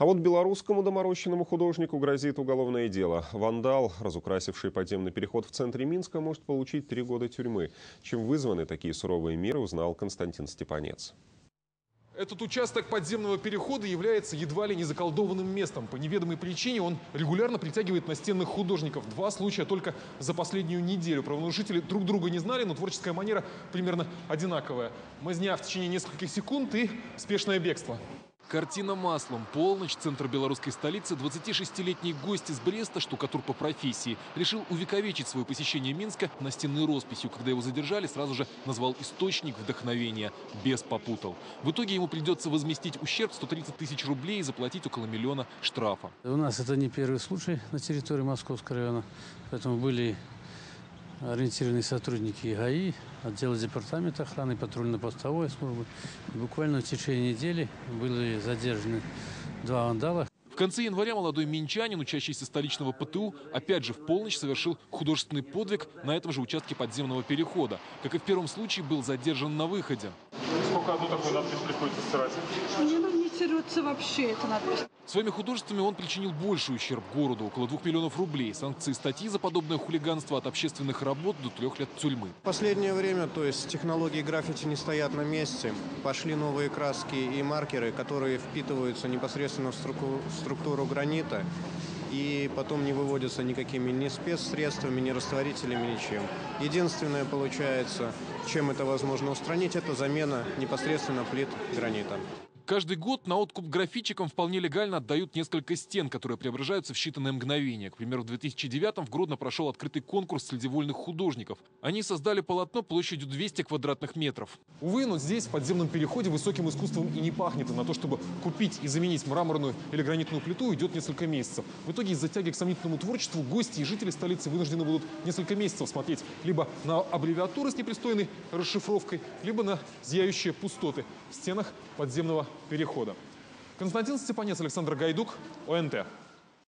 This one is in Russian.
А вот белорусскому доморощенному художнику грозит уголовное дело. Вандал, разукрасивший подземный переход в центре Минска, может получить 3 года тюрьмы. Чем вызваны такие суровые меры, узнал Константин Степанец. Этот участок подземного перехода является едва ли не заколдованным местом. По неведомой причине он регулярно притягивает настенных художников. 2 случая только за последнюю неделю. Правонарушители друг друга не знали, но творческая манера примерно одинаковая. Мазня в течение нескольких секунд и спешное бегство. Картина маслом. Полночь, центр белорусской столицы. 26-летний гость из Бреста, штукатур по профессии, решил увековечить свое посещение Минска настенной росписью. Когда его задержали, сразу же назвал источник вдохновения. Бес попутал. В итоге ему придется возместить ущерб 130 тысяч рублей и заплатить около 1 миллиона штрафа. У нас это не первый случай на территории Московского района, поэтому были ориентированные сотрудники ГАИ, отдела департамента охраны, патрульно-постовой службы. И буквально в течение недели были задержаны 2 вандала. В конце января молодой минчанин, учащийся столичного ПТУ, опять же в полночь совершил художественный подвиг на этом же участке подземного перехода. Как и в первом случае, был задержан на выходе. Сколько одну такую надпись приходится стирать? Мне не терется вообще эта надпись. Своими художествами он причинил больший ущерб городу, около 2 миллионов рублей. Санкции статьи за подобное хулиганство от общественных работ до 3 лет тюрьмы. В последнее время, то есть технологии граффити не стоят на месте. Пошли новые краски и маркеры, которые впитываются непосредственно в структуру гранита. И потом не выводятся никакими ни спецсредствами, ни растворителями, ничем. Единственное, получается, чем это возможно устранить, это замена непосредственно плит гранита. Каждый год на откуп граффитчикам вполне легально отдают несколько стен, которые преображаются в считанные мгновения. К примеру, в 2009-м в Гродно прошел открытый конкурс среди вольных художников. Они создали полотно площадью 200 квадратных метров. Увы, но здесь, в подземном переходе, высоким искусством и не пахнет. И на то, чтобы купить и заменить мраморную или гранитную плиту, идет несколько месяцев. В итоге из-за тяги к сомнительному творчеству гости и жители столицы вынуждены будут несколько месяцев смотреть либо на аббревиатуры с непристойной расшифровкой, либо на зияющие пустоты в стенах подземного перехода. Константин Степанец, Александр Гайдук, ОНТ.